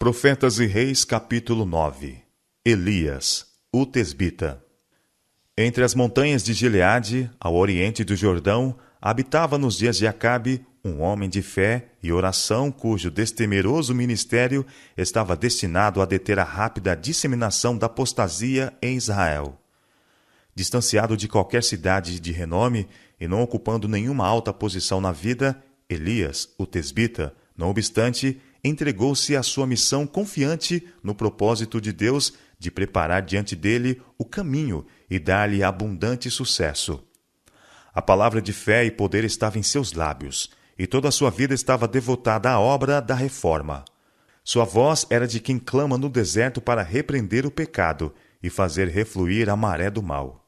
Profetas e Reis, capítulo 9. Elias, o tesbita. Entre as montanhas de Gileade, ao oriente do Jordão, habitava nos dias de Acabe um homem de fé e oração cujo destemeroso ministério estava destinado a deter a rápida disseminação da apostasia em Israel. Distanciado de qualquer cidade de renome e não ocupando nenhuma alta posição na vida, Elias, o tesbita, não obstante, entregou-se à sua missão confiante no propósito de Deus de preparar diante dele o caminho e dar-lhe abundante sucesso. A palavra de fé e poder estava em seus lábios, e toda a sua vida estava devotada à obra da reforma. Sua voz era de quem clama no deserto para repreender o pecado e fazer refluir a maré do mal.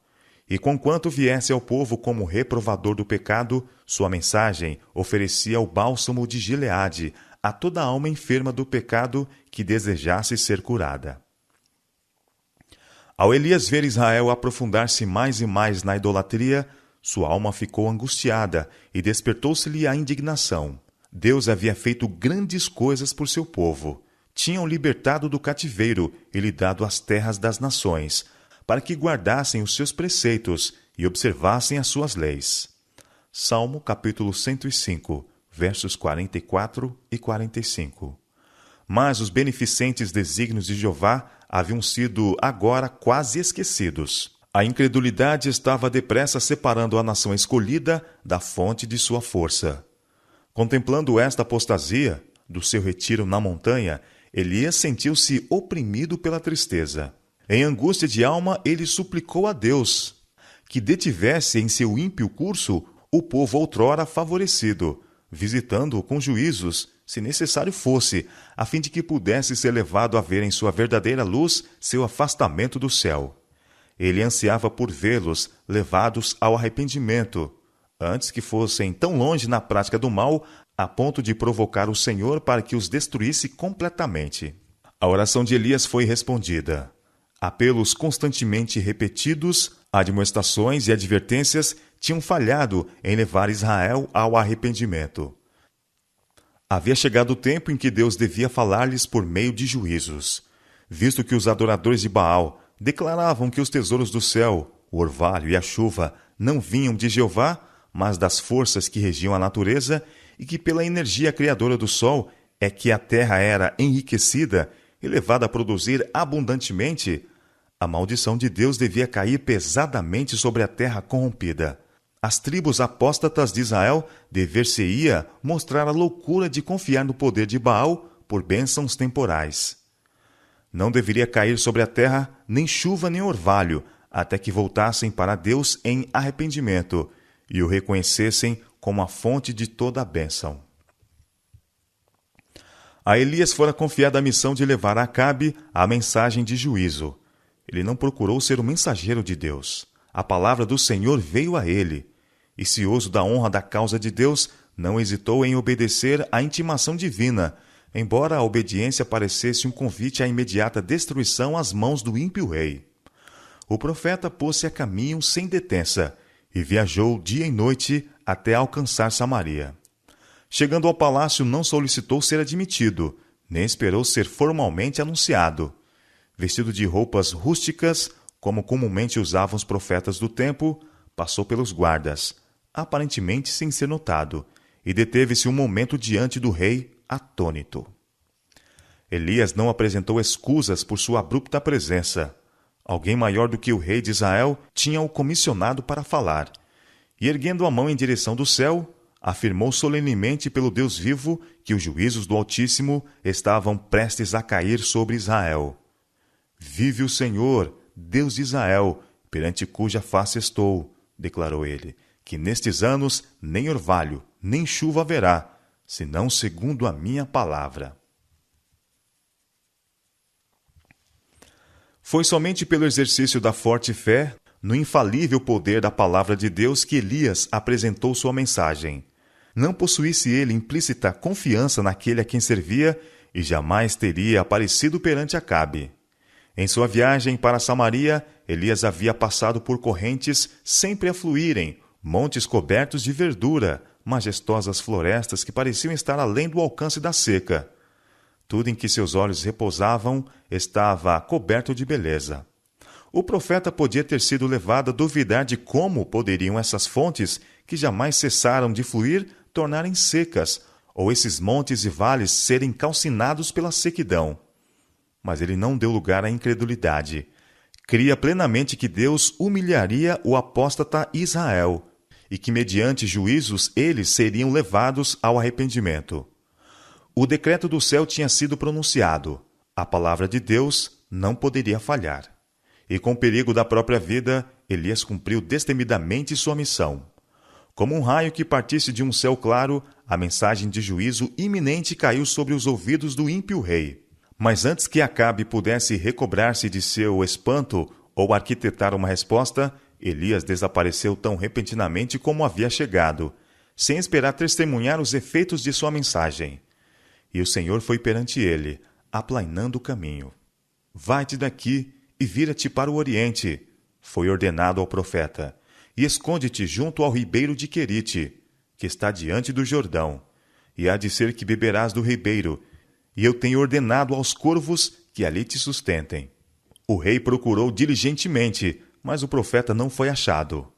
E conquanto viesse ao povo como reprovador do pecado, sua mensagem oferecia o bálsamo de Gileade a toda alma enferma do pecado que desejasse ser curada. Ao Elias ver Israel aprofundar-se mais e mais na idolatria, sua alma ficou angustiada e despertou-se-lhe a indignação. Deus havia feito grandes coisas por seu povo. Tinham libertado do cativeiro e lhe dado as terras das nações, para que guardassem os seus preceitos e observassem as suas leis. Salmo capítulo 105, versos 44 e 45. Mas os beneficentes desígnios de Jeová haviam sido agora quase esquecidos. A incredulidade estava depressa separando a nação escolhida da fonte de sua força. Contemplando esta apostasia, do seu retiro na montanha, Elias sentiu-se oprimido pela tristeza. Em angústia de alma, ele suplicou a Deus que detivesse em seu ímpio curso o povo outrora favorecido, visitando-o com juízos, se necessário fosse, a fim de que pudesse ser levado a ver em sua verdadeira luz seu afastamento do céu. Ele ansiava por vê-los levados ao arrependimento, antes que fossem tão longe na prática do mal, a ponto de provocar o Senhor para que os destruísse completamente. A oração de Elias foi respondida. Apelos constantemente repetidos, admoestações e advertências tinham falhado em levar Israel ao arrependimento. Havia chegado o tempo em que Deus devia falar-lhes por meio de juízos. Visto que os adoradores de Baal declaravam que os tesouros do céu, o orvalho e a chuva, não vinham de Jeová, mas das forças que regiam a natureza, e que pela energia criadora do sol é que a terra era enriquecida e levada a produzir abundantemente, a maldição de Deus devia cair pesadamente sobre a terra corrompida. As tribos apóstatas de Israel dever-se-ia mostrar a loucura de confiar no poder de Baal por bênçãos temporais. Não deveria cair sobre a terra nem chuva nem orvalho, até que voltassem para Deus em arrependimento e o reconhecessem como a fonte de toda a bênção. A Elias fora confiada a missão de levar a Acabe a mensagem de juízo. Ele não procurou ser o mensageiro de Deus. A palavra do Senhor veio a ele. E cioso da honra da causa de Deus, não hesitou em obedecer à intimação divina, embora a obediência parecesse um convite à imediata destruição às mãos do ímpio rei. O profeta pôs-se a caminho sem detença e viajou dia e noite até alcançar Samaria. Chegando ao palácio, não solicitou ser admitido, nem esperou ser formalmente anunciado. Vestido de roupas rústicas, como comumente usavam os profetas do tempo, passou pelos guardas, aparentemente sem ser notado, e deteve-se um momento diante do rei, atônito. Elias não apresentou escusas por sua abrupta presença. Alguém maior do que o rei de Israel tinha-o comissionado para falar, e erguendo a mão em direção do céu, afirmou solenemente pelo Deus vivo que os juízos do Altíssimo estavam prestes a cair sobre Israel. Vive o Senhor, Deus de Israel, perante cuja face estou, declarou ele, que nestes anos nem orvalho, nem chuva haverá, senão segundo a minha palavra. Foi somente pelo exercício da forte fé, no infalível poder da palavra de Deus, que Elias apresentou sua mensagem. Não possuísse ele implícita confiança naquele a quem servia e jamais teria aparecido perante Acabe. Em sua viagem para Samaria, Elias havia passado por correntes sempre a fluírem, montes cobertos de verdura, majestosas florestas que pareciam estar além do alcance da seca. Tudo em que seus olhos repousavam estava coberto de beleza. O profeta podia ter sido levado a duvidar de como poderiam essas fontes, que jamais cessaram de fluir, tornarem secas, ou esses montes e vales serem calcinados pela sequidão. Mas ele não deu lugar à incredulidade. Cria plenamente que Deus humilharia o apóstata Israel, e que mediante juízos eles seriam levados ao arrependimento. O decreto do céu tinha sido pronunciado. A palavra de Deus não poderia falhar. E com perigo da própria vida, Elias cumpriu destemidamente sua missão. Como um raio que partisse de um céu claro, a mensagem de juízo iminente caiu sobre os ouvidos do ímpio rei. Mas antes que Acabe pudesse recobrar-se de seu espanto ou arquitetar uma resposta, Elias desapareceu tão repentinamente como havia chegado, sem esperar testemunhar os efeitos de sua mensagem. E o Senhor foi perante ele, aplainando o caminho. Vai-te daqui e vira-te para o oriente, foi ordenado ao profeta, e esconde-te junto ao ribeiro de Querite, que está diante do Jordão, e há de ser que beberás do ribeiro, e eu tenho ordenado aos corvos que ali te sustentem. O rei procurou diligentemente, mas o profeta não foi achado.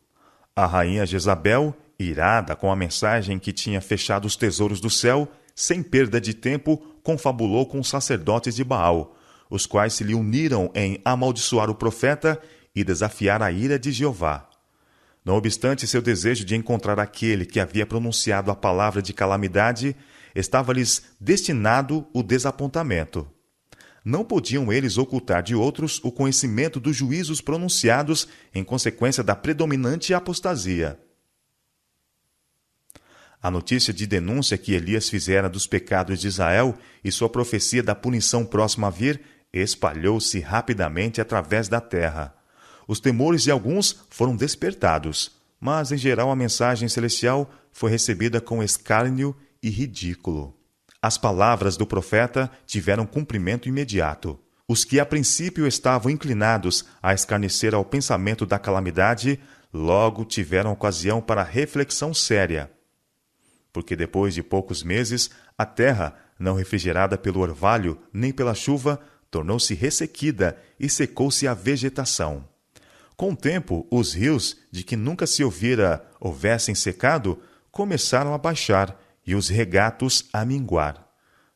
A rainha Jezabel, irada com a mensagem que tinha fechado os tesouros do céu, sem perda de tempo, confabulou com os sacerdotes de Baal, os quais se lhe uniram em amaldiçoar o profeta e desafiar a ira de Jeová. Não obstante seu desejo de encontrar aquele que havia pronunciado a palavra de calamidade, estava-lhes destinado o desapontamento. Não podiam eles ocultar de outros o conhecimento dos juízos pronunciados em consequência da predominante apostasia. A notícia de denúncia que Elias fizera dos pecados de Israel e sua profecia da punição próxima a vir espalhou-se rapidamente através da terra. Os temores de alguns foram despertados, mas em geral a mensagem celestial foi recebida com escárnio e ridículo. As palavras do profeta tiveram cumprimento imediato. Os que a princípio estavam inclinados a escarnecer ao pensamento da calamidade, logo tiveram ocasião para reflexão séria. Porque depois de poucos meses, a terra, não refrigerada pelo orvalho nem pela chuva, tornou-se ressequida e secou-se a vegetação. Com o tempo, os rios, de que nunca se houvessem secado, começaram a baixar e os regatos a minguar.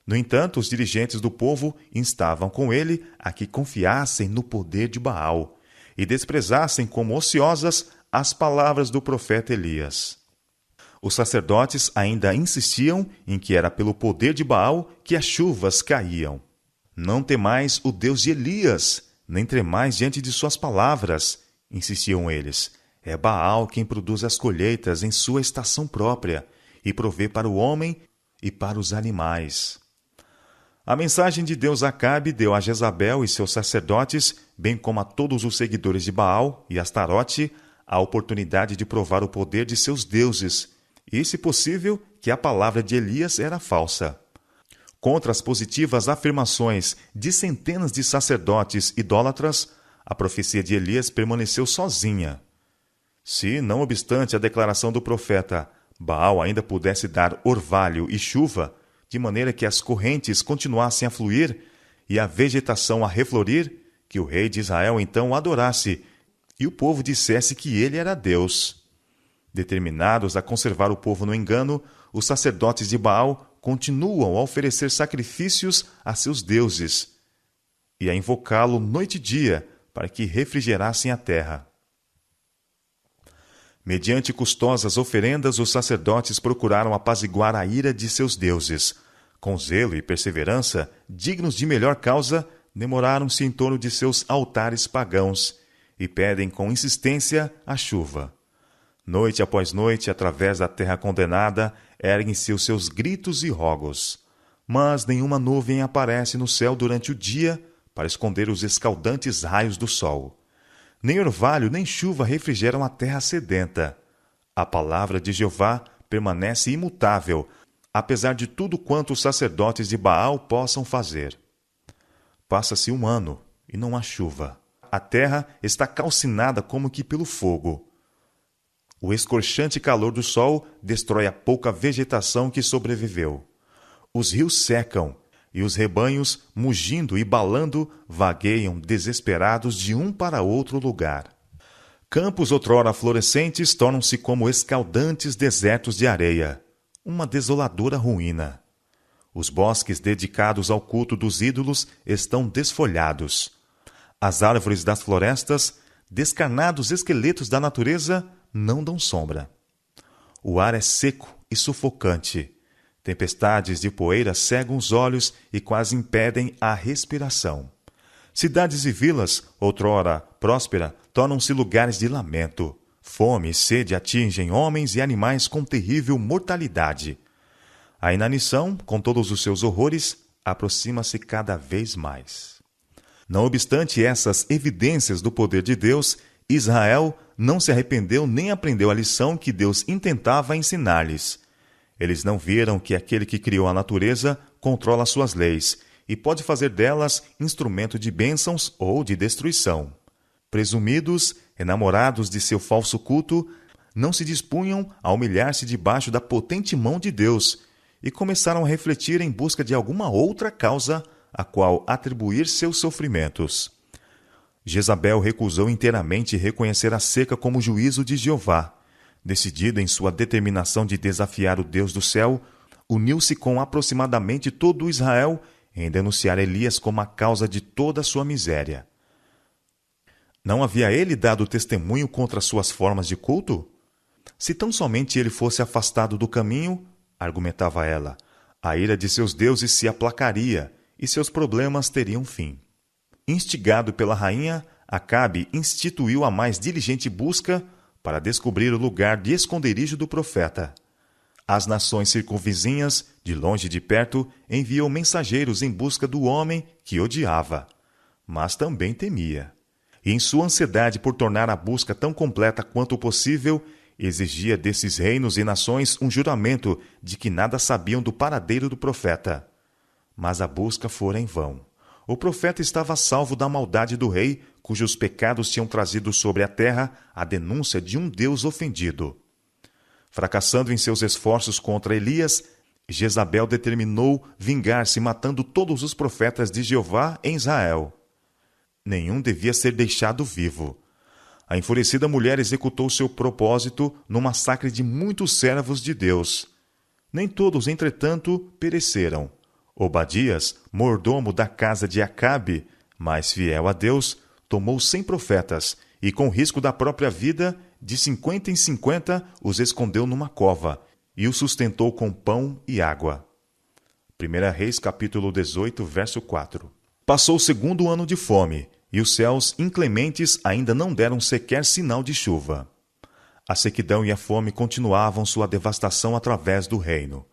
No entanto, os dirigentes do povo instavam com ele a que confiassem no poder de Baal e desprezassem como ociosas as palavras do profeta Elias. Os sacerdotes ainda insistiam em que era pelo poder de Baal que as chuvas caíam. Não temais o Deus de Elias, nem tremais diante de suas palavras, insistiam eles. É Baal quem produz as colheitas em sua estação própria e provê para o homem e para os animais. A mensagem de Deus a Acabe deu a Jezabel e seus sacerdotes, bem como a todos os seguidores de Baal e Astarote, a oportunidade de provar o poder de seus deuses, e, se possível, que a palavra de Elias era falsa. Contra as positivas afirmações de centenas de sacerdotes idólatras, a profecia de Elias permaneceu sozinha. Se, não obstante a declaração do profeta, Baal ainda pudesse dar orvalho e chuva, de maneira que as correntes continuassem a fluir e a vegetação a reflorir, que o rei de Israel então o adorasse e o povo dissesse que ele era Deus. Determinados a conservar o povo no engano, os sacerdotes de Baal continuam a oferecer sacrifícios a seus deuses e a invocá-lo noite e dia para que refrigerassem a terra. Mediante custosas oferendas, os sacerdotes procuraram apaziguar a ira de seus deuses. Com zelo e perseverança, dignos de melhor causa, demoraram-se em torno de seus altares pagãos e pedem com insistência a chuva. Noite após noite, através da terra condenada, erguem-se os seus gritos e rogos. Mas nenhuma nuvem aparece no céu durante o dia para esconder os escaldantes raios do sol. Nem orvalho nem chuva refrigeram a terra sedenta. A palavra de Jeová permanece imutável, apesar de tudo quanto os sacerdotes de Baal possam fazer. Passa-se um ano e não há chuva. A terra está calcinada como que pelo fogo. O escorchante calor do sol destrói a pouca vegetação que sobreviveu. Os rios secam e os rebanhos, mugindo e balando, vagueiam desesperados de um para outro lugar. Campos outrora florescentes tornam-se como escaldantes desertos de areia, uma desoladora ruína. Os bosques dedicados ao culto dos ídolos estão desfolhados. As árvores das florestas, descarnados esqueletos da natureza, não dão sombra. O ar é seco e sufocante. Tempestades de poeira cegam os olhos e quase impedem a respiração. Cidades e vilas, outrora próspera, tornam-se lugares de lamento. Fome e sede atingem homens e animais com terrível mortalidade. A inanição, com todos os seus horrores, aproxima-se cada vez mais. Não obstante essas evidências do poder de Deus, Israel não se arrependeu nem aprendeu a lição que Deus intentava ensinar-lhes. Eles não viram que aquele que criou a natureza controla suas leis e pode fazer delas instrumento de bênçãos ou de destruição. Presumidos, enamorados de seu falso culto, não se dispunham a humilhar-se debaixo da potente mão de Deus e começaram a refletir em busca de alguma outra causa a qual atribuir seus sofrimentos. Jezabel recusou inteiramente reconhecer a seca como juízo de Jeová. Decidida em sua determinação de desafiar o Deus do céu, uniu-se com aproximadamente todo Israel em denunciar Elias como a causa de toda a sua miséria. Não havia ele dado testemunho contra suas formas de culto? Se tão somente ele fosse afastado do caminho, argumentava ela, a ira de seus deuses se aplacaria e seus problemas teriam fim. Instigado pela rainha, Acabe instituiu a mais diligente busca para descobrir o lugar de esconderijo do profeta. As nações circunvizinhas, de longe e de perto, enviou mensageiros em busca do homem que odiava, mas também temia. E em sua ansiedade por tornar a busca tão completa quanto possível, exigia desses reinos e nações um juramento de que nada sabiam do paradeiro do profeta. Mas a busca fora em vão. O profeta estava salvo da maldade do rei, cujos pecados tinham trazido sobre a terra a denúncia de um Deus ofendido. Fracassando em seus esforços contra Elias, Jezabel determinou vingar-se matando todos os profetas de Jeová em Israel. Nenhum devia ser deixado vivo. A enfurecida mulher executou seu propósito no massacre de muitos servos de Deus. Nem todos, entretanto, pereceram. Obadias, mordomo da casa de Acabe, mais fiel a Deus, tomou 100 profetas e, com risco da própria vida, de 50 em 50 os escondeu numa cova e os sustentou com pão e água. 1 Reis, capítulo 18, verso 4. Passou o segundo ano de fome, e os céus inclementes ainda não deram sequer sinal de chuva. A sequidão e a fome continuavam sua devastação através do reino.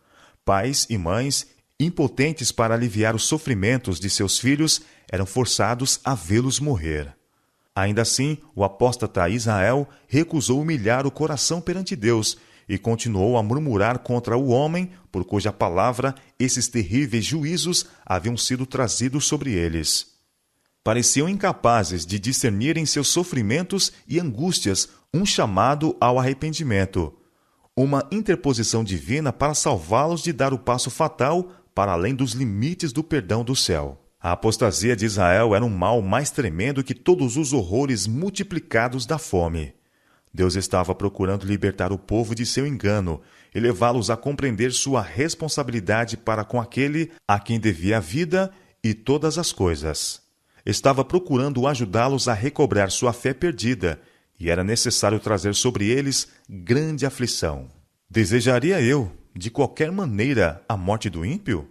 Pais e mães, impotentes para aliviar os sofrimentos de seus filhos, eram forçados a vê-los morrer. Ainda assim, o apóstata Israel recusou humilhar o coração perante Deus e continuou a murmurar contra o homem, por cuja palavra esses terríveis juízos haviam sido trazidos sobre eles. Pareciam incapazes de discernir em seus sofrimentos e angústias um chamado ao arrependimento, uma interposição divina para salvá-los de dar o passo fatal para além dos limites do perdão do céu. A apostasia de Israel era um mal mais tremendo que todos os horrores multiplicados da fome. Deus estava procurando libertar o povo de seu engano e levá-los a compreender sua responsabilidade para com aquele a quem devia a vida e todas as coisas. Estava procurando ajudá-los a recobrar sua fé perdida, e era necessário trazer sobre eles grande aflição. Desejaria eu, de qualquer maneira, a morte do ímpio?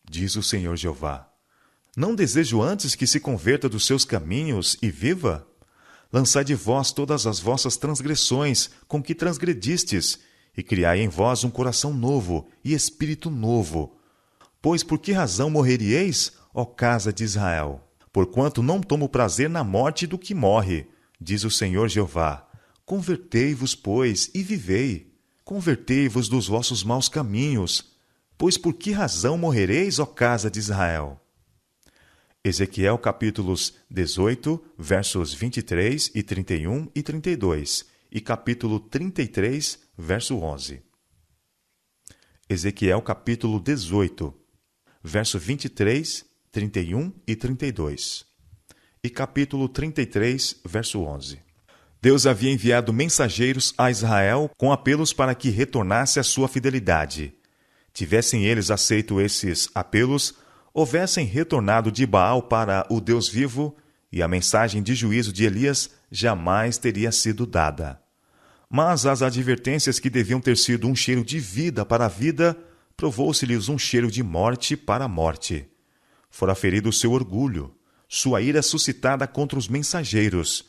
Diz o Senhor Jeová. Não desejo antes que se converta dos seus caminhos e viva? Lançai de vós todas as vossas transgressões com que transgredistes, e criai em vós um coração novo e espírito novo. Pois por que razão morreríeis, ó casa de Israel? Porquanto não tomo prazer na morte do que morre, diz o Senhor Jeová. Convertei-vos, pois, e vivei. Convertei-vos dos vossos maus caminhos. Pois por que razão morrereis, ó casa de Israel? Ezequiel capítulos 18, versos 23 e 31 e 32, e capítulo 33, verso 11. Ezequiel capítulo 18. verso 23, 31 e 32. E capítulo 33, verso 11. Deus havia enviado mensageiros a Israel com apelos para que retornasse à sua fidelidade. Tivessem eles aceito esses apelos, houvessem retornado de Baal para o Deus vivo, e a mensagem de juízo de Elias jamais teria sido dada. Mas as advertências que deviam ter sido um cheiro de vida para a vida, provou-se-lhes um cheiro de morte para a morte. Fora ferido o seu orgulho, sua ira suscitada contra os mensageiros,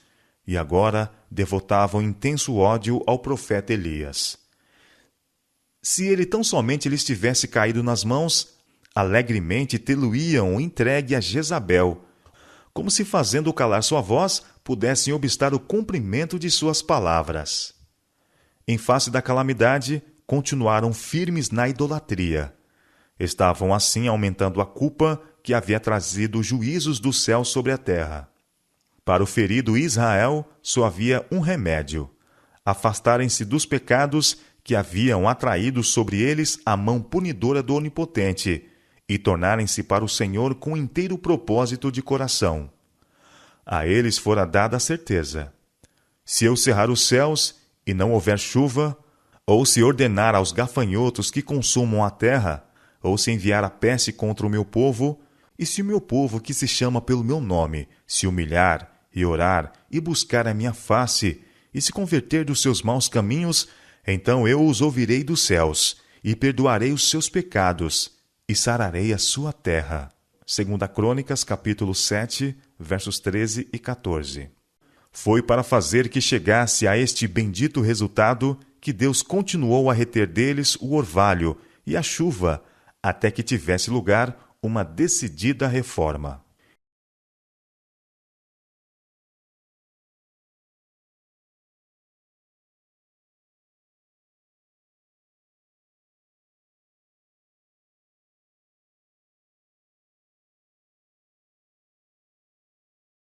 e agora devotavam intenso ódio ao profeta Elias. Se ele tão somente lhes tivesse caído nas mãos, alegremente tê-lo-iam entregue a Jezabel, como se fazendo calar sua voz, pudessem obstar o cumprimento de suas palavras. Em face da calamidade, continuaram firmes na idolatria. Estavam assim aumentando a culpa que havia trazido juízos do céu sobre a terra. Para o ferido Israel, só havia um remédio: afastarem-se dos pecados que haviam atraído sobre eles a mão punidora do Onipotente, e tornarem-se para o Senhor com inteiro propósito de coração. A eles fora dada a certeza: se eu cerrar os céus e não houver chuva, ou se ordenar aos gafanhotos que consumam a terra, ou se enviar a peste contra o meu povo, e se o meu povo que se chama pelo meu nome se humilhar e orar e buscar a minha face, e se converter dos seus maus caminhos, então eu os ouvirei dos céus, e perdoarei os seus pecados, e sararei a sua terra. 2 Crônicas, capítulo 7, versos 13 e 14. Foi para fazer que chegasse a este bendito resultado que Deus continuou a reter deles o orvalho e a chuva, até que tivesse lugar uma decidida reforma.